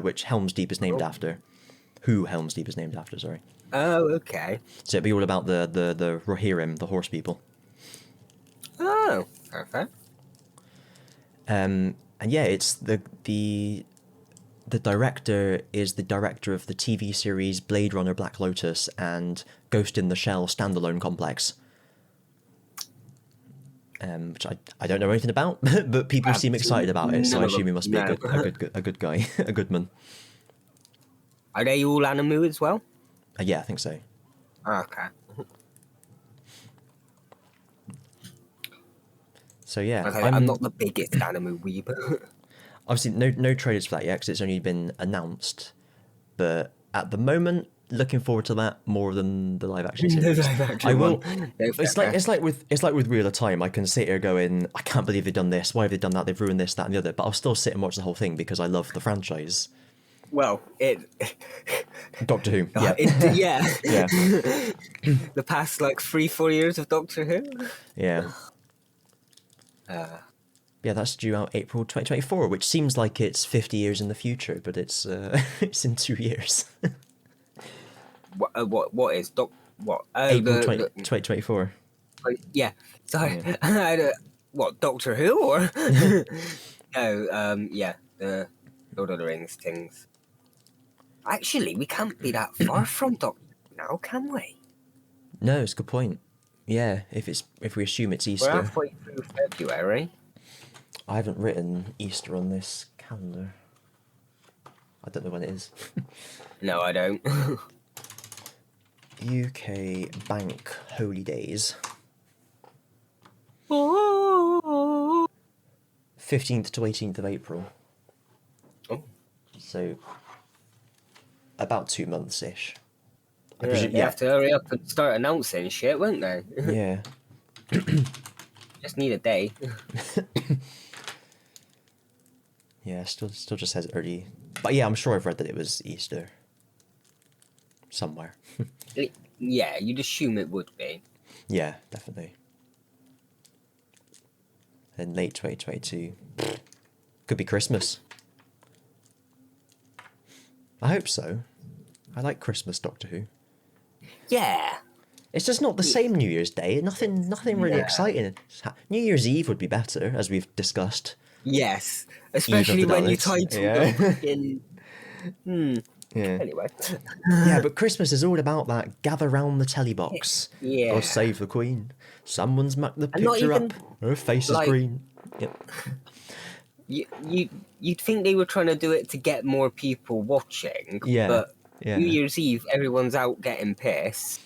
which Helm's Deep is named after. Who Helm's Deep is named after, sorry. Oh, okay. So it'll be all about the Rohirrim, the horse people. Oh, perfect. And yeah, it's the director is the director of the TV series Blade Runner Black Lotus and Ghost in the Shell standalone complex. which I don't know anything about, but people seem excited about it, so I assume he must be a good guy, a good man. Are they all anime as well? Yeah, I think so. Okay. So yeah, Okay, I'm not the biggest anime weeb. Obviously no trailers for that yet because it's only been announced, but at the moment, looking forward to that more than the live action series. I will. It's like with Wheel of Time. I can sit here going, I can't believe they've done this. Why have they done that? They've ruined this, that, and the other. But I'll still sit and watch the whole thing because I love the franchise. Well, Doctor Who. Yeah. Yeah. Yeah. The past 3-4 years of Doctor Who. Yeah. Yeah, that's due out April 2024, which seems like it's 50 years in the future, but it's it's in 2 years. What is what? Oh, April 2024. Yeah. Sorry. Yeah. What, Doctor Who or? No. Yeah. The Lord of the Rings things. Actually, we can't be that far from Doctor Who now, can we? No, it's a good point. Yeah, if we assume it's Easter. We're halfway through February. I haven't written Easter on this calendar. I don't know when it is. No, I don't. UK bank holy days. 15th to 18th of April. Oh. So about 2 months-ish. They have to hurry up and start announcing shit, won't they? Yeah. Just need a day. Yeah, still just says early. But yeah, I'm sure I've read that it was Easter. Somewhere. Yeah, you'd assume it would be. Yeah, definitely. And late 2022. Could be Christmas. I hope so. I like Christmas Doctor Who. Yeah. It's just not the same New Year's Day. Nothing really exciting. New Year's Eve would be better, as we've discussed. Yes. Especially when you title the freaking... Yeah. Anyway. Yeah, but Christmas is all about that. Gather round the telly box. Yeah. Or save the Queen. Someone's mucked the And not picture even, up. Her face is green. Yep. You'd think they were trying to do it to get more people watching. Yeah. But Yeah. New Year's Eve, everyone's out getting pissed.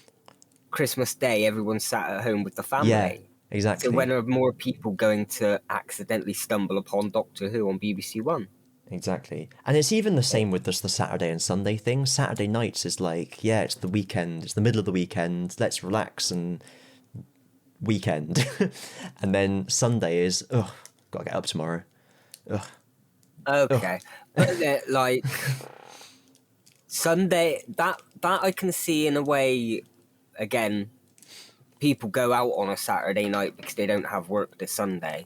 Christmas Day, everyone's sat at home with the family. Yeah, exactly. So when are more people going to accidentally stumble upon Doctor Who on BBC One? Exactly. And it's even the same with just the Saturday and Sunday thing. Saturday nights is like, yeah, it's the weekend. It's the middle of the weekend. Let's relax and weekend. And then Sunday is, gotta get up tomorrow. Ugh. Okay. But Sunday, that I can see in a way, again, people go out on a Saturday night because they don't have work this Sunday.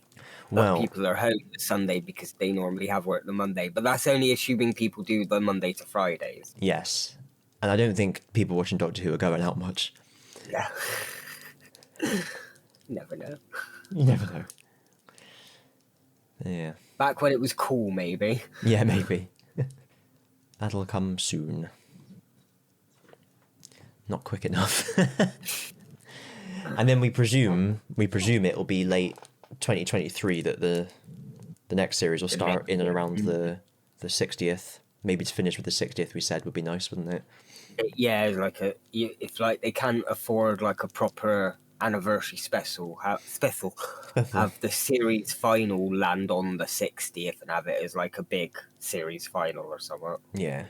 But people are home this Sunday because they normally have work the Monday. But that's only assuming people do the Monday to Fridays. Yes. And I don't think people watching Doctor Who are going out much. Yeah. Never know. You never know. Yeah. Back when it was cool, maybe. Yeah, maybe. That'll come soon. Not quick enough. And then we presume it'll be late 2023 that the next series will start in and around the 60th. Maybe to finish with the 60th, we said would be nice, wouldn't it? Yeah, if they can't afford a proper anniversary special, have the series final land on the 60th and have it as a big series final or something. Yeah.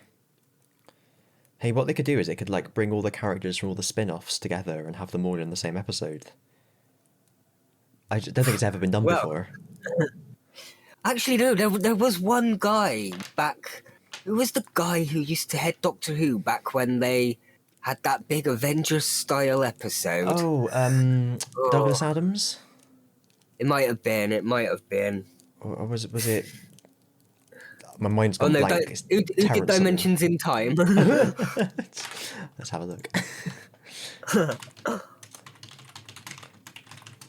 Hey, what they could do is they could bring all the characters from all the spin-offs together and have them all in the same episode. I don't think it's ever been done before. Actually, no, there was one guy back... Who was the guy who used to head Doctor Who back when they had that big Avengers-style episode? Douglas Adams? It might have been. Or was it... My mind's gone blank. Who did Dimensions in Time? Let's have a look.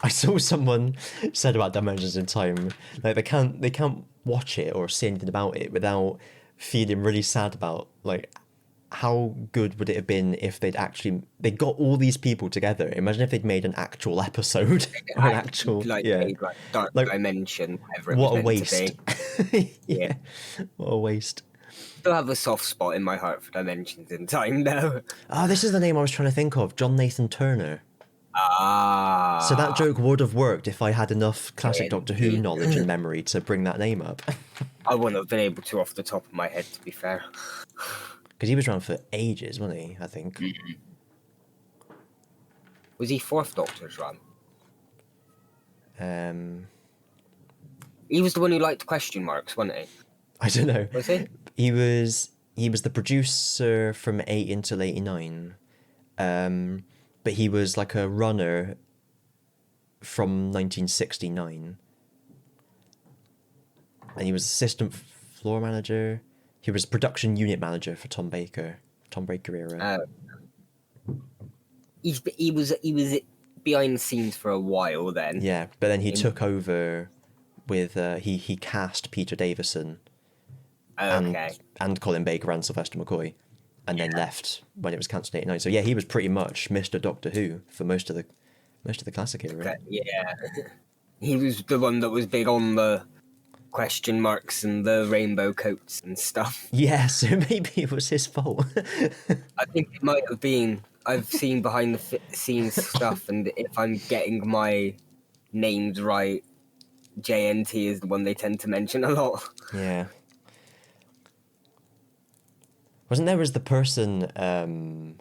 I saw someone said about Dimensions in Time, they can't watch it or say anything about it without feeling really sad about how good would it have been if they got all these people together? Imagine if they'd made an actual episode or an actual made, like Dark like Dimension, whatever it what was a meant waste. to be. Yeah, what a waste. Still have a soft spot in my heart for Dimensions in Time, though. Oh, this is the name I was trying to think of. John Nathan Turner. Ah. So that joke would have worked if I had enough classic Yeah, Doctor Who knowledge and memory to bring that name up. I wouldn't have been able to off the top of my head, to be fair. Because he was around for ages, wasn't he? I think. Was he fourth Doctor's run? He was the one who liked question marks, wasn't he? I don't know. Was he? He was the producer from 8 until 89. But he was like a runner from 1969. And he was assistant floor manager. He was production unit manager for Tom Baker era. He was behind the scenes for a while then. Yeah, but then he took over with he cast Peter Davison and Colin Baker and Sylvester McCoy, and then left when it was cancelled in 89. So yeah, he was pretty much Mr. Doctor Who for most of the classic era. Yeah, he was the one that was big on the question marks and the rainbow coats and stuff. Yeah, so maybe it was his fault. I think it might have been. I've seen behind the scenes stuff, and if I'm getting my names right, JNT is the one they tend to mention a lot. Yeah. Wasn't there the person,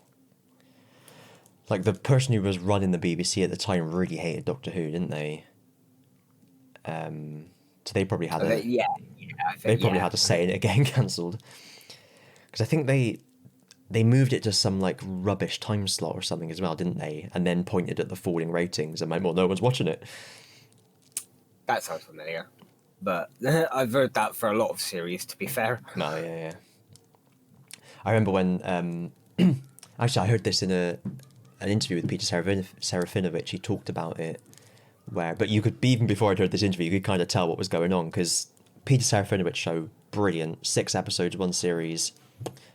like the person who was running the BBC at the time really hated Doctor Who, didn't they? So they probably had had to say it getting cancelled. Because I think they moved it to some like rubbish time slot or something as well, didn't they? And then pointed at the falling ratings and went, well, no one's watching it. That sounds familiar. But I've heard that for a lot of series, to be fair. No, yeah. I remember when actually I heard this in an interview with Peter Serafinovich. He talked about it but you could, even before I'd heard this interview, you could kind of tell what was going on, because Peter Serafinovich show, brilliant, 6 episodes, 1 series,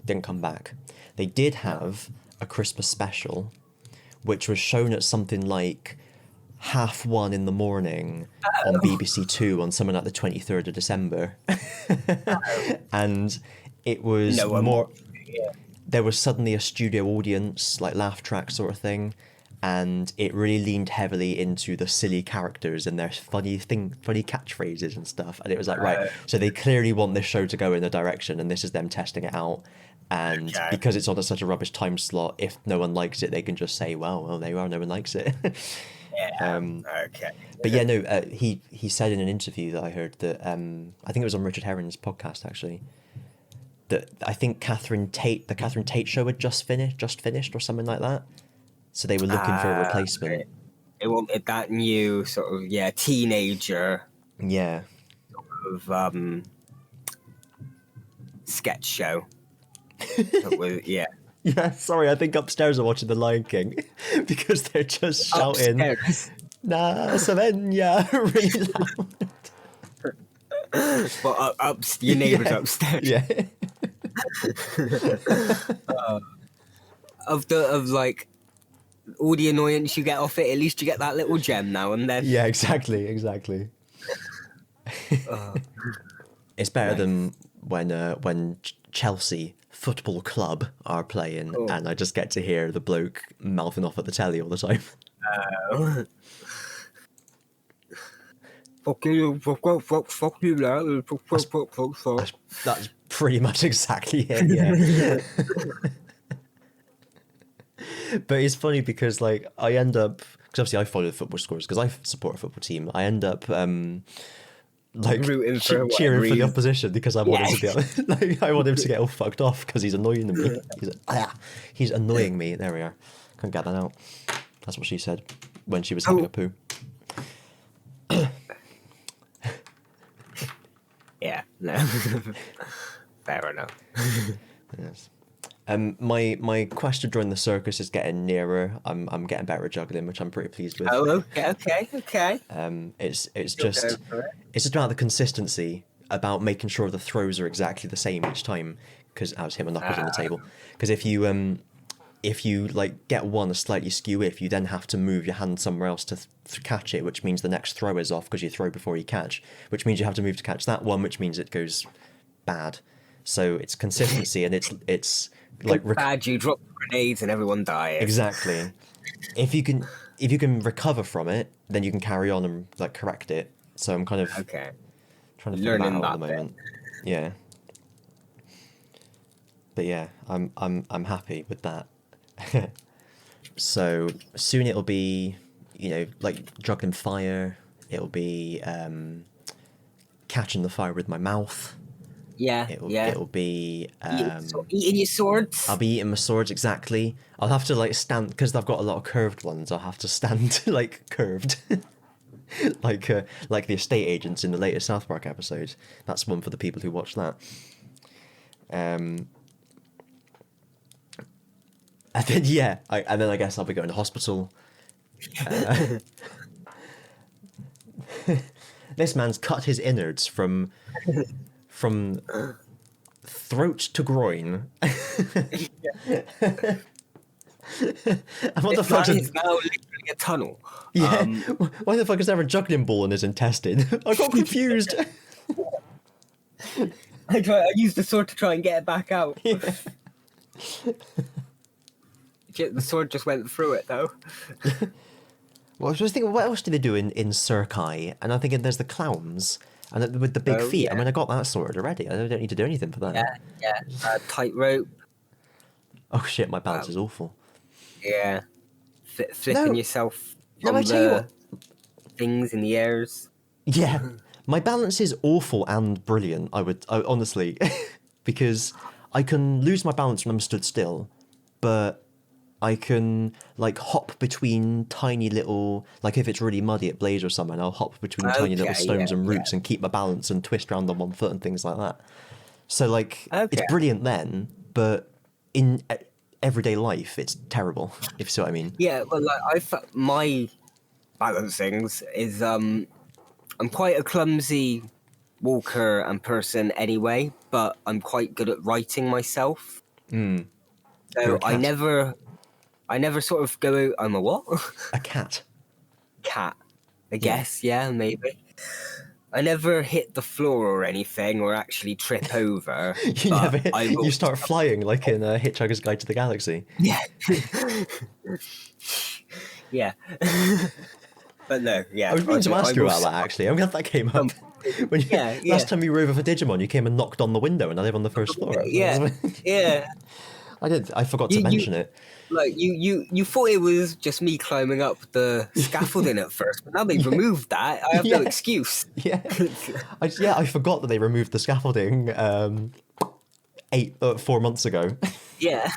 didn't come back. They did have a Christmas special, which was shown at something like 1:30 in the morning on BBC Two on something like the 23rd of December. And it was there was suddenly a studio audience, like laugh track sort of thing, and it really leaned heavily into the silly characters and their funny catchphrases and stuff. And it was like, right, so they clearly want this show to go in a direction, and this is them testing it out. And because it's on such a rubbish time slot, if no one likes it, they can just say, well, there you are, no one likes it. But yeah, no, he said in an interview that I heard that, I think it was on Richard Herring's podcast actually, that I think the Catherine Tate show had just finished or something like that. So they were looking for a replacement. They wanted that new sort of teenager. Yeah. Sort of sketch show. Yeah. Yeah, sorry, I think upstairs are watching The Lion King because they're just shouting, upstairs. Nah, Savannah, really loud. Well, your neighbours upstairs. Yeah. Of like all the annoyance you get off it, at least you get that little gem now and then. Yeah, exactly. It's better than when Chelsea Football Club are playing and I just get to hear the bloke mouthing off at the telly all the time. Fuck you, fuck you, lad. That's pretty much exactly it, yeah. But it's funny because like I end up, because obviously I follow the football scores because I support a football team, I end up like rooting for cheering for the opposition because I want him to get I want him to get all fucked off because he's annoying me. He's annoying me. There we are. Can't get that out. That's what she said when she was having a poo. Yeah, no. Fair enough. Yes. My quest to join the circus is getting nearer. I'm getting better at juggling, which I'm pretty pleased with. Oh, okay. It's just about the consistency, about making sure the throws are exactly the same each time. because I was hitting my knuckles on the table. Because if you like get one a slightly skew, if you then have to move your hand somewhere else to catch it, which means the next throw is off because you throw before you catch, which means you have to move to catch that one, which means it goes bad. So it's consistency, and it's like bad. You drop grenades and everyone dies. Exactly. If you can recover from it, then you can carry on and like correct it. So I'm kind of Okay. trying to figure that out at the bit. moment. Yeah. But yeah, I'm happy with that. So soon it'll be, like juggling fire. It'll be catching the fire with my mouth. Yeah. It'll be eating your swords. I'll be eating my swords, exactly. I'll have to like stand, because I've got a lot of curved ones. I'll have to stand like curved, like the estate agents in the latest South Park episode. That's one for the people who watch that. And then I guess I'll be going to hospital. This man's cut his innards from throat to groin. And what the fuck is now literally a tunnel. Yeah. Why the fuck is there a juggling ball in his intestine? I got confused. I used the sword to try and get it back out. Yeah. The sword just went through it though. Well, I was just thinking, what else do they do in Surkai? And I'm thinking there's the clowns. And with the big feet, yeah. I mean, I got that sword already. I don't need to do anything for that. Yeah. Tightrope. Oh shit, my balance is awful. Yeah. Flipping yourself from I tell you what. Things in the airs. Yeah, my balance is awful and brilliant, I honestly, because I can lose my balance when I'm stood still, but I can like hop between tiny little, like if it's really muddy at Blaze or something, I'll hop between tiny little stones and roots and keep my balance and twist around on one foot and things like that. So like, it's brilliant then, but in everyday life, it's terrible, if you see what I mean. Yeah, well, like my balancings is I'm quite a clumsy walker and person anyway, but I'm quite good at writing myself. So I never sort of go out. I'm a what? A cat. Cat. I guess, yeah, maybe. I never hit the floor or anything, or actually trip over. You start flying like in Hitchhiker's Guide to the Galaxy. Yeah. Yeah. But no, yeah. I was meaning to ask you about that, actually. I'm glad that came up. Last time you were over for Digimon, you came and knocked on the window, and I live on the first floor. Yeah. I forgot to mention it. Like you thought it was just me climbing up the scaffolding at first, but now they've removed that. I have no excuse. Yeah, I forgot that they removed the scaffolding 4 months ago. Yeah.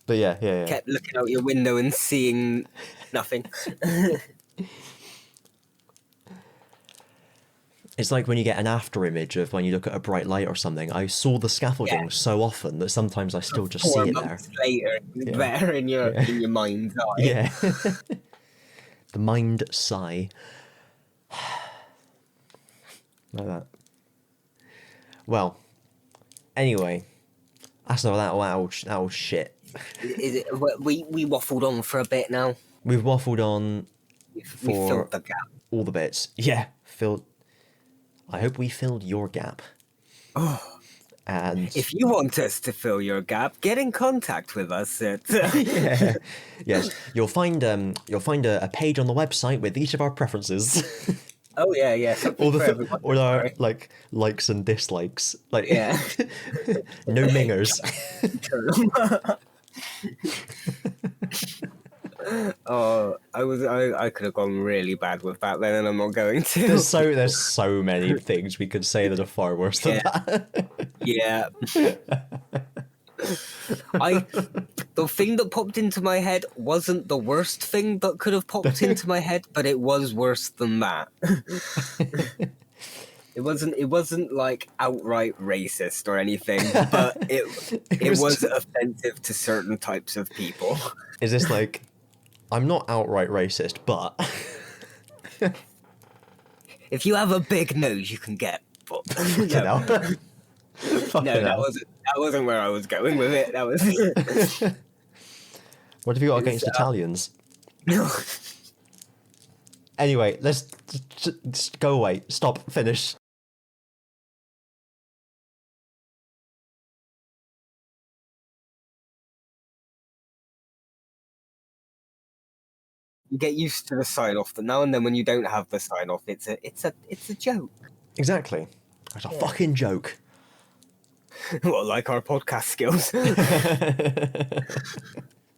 But yeah. Kept looking out your window and seeing nothing. It's like when you get an after image of when you look at a bright light or something. I saw the scaffolding so often that sometimes I still just see it there. 4 months later, there in your mind's eye. Yeah. The mind sigh. Like that. Well, anyway, that's not that old shit. Is it? We waffled on for a bit now. We've waffled on we filled the gap. All the bits. Yeah, filled. I hope we filled your gap. Oh. And if you want us to fill your gap, get in contact with us at Yes, you'll find a page on the website with each of our preferences. Oh yeah. All our like likes and dislikes. Like no mingers. Oh, I could have gone really bad with that then, and I'm not going to. There's so many things we could say that are far worse than that. Yeah. The thing that popped into my head wasn't the worst thing that could have popped into my head, but it was worse than that. It wasn't like outright racist or anything, but it was offensive to certain types of people. Is this like, I'm not outright racist, but if you have a big nose, you can get But Fucking no, hell. no, Fucking that hell. wasn't where I was going with it. That was What have you got it was, against Italians? no. Anyway, let's just go away. Stop. Finish. You get used to the sign off, but now and then when you don't have the sign off, it's a joke. Exactly. It's a fucking joke. Well, like our podcast skills.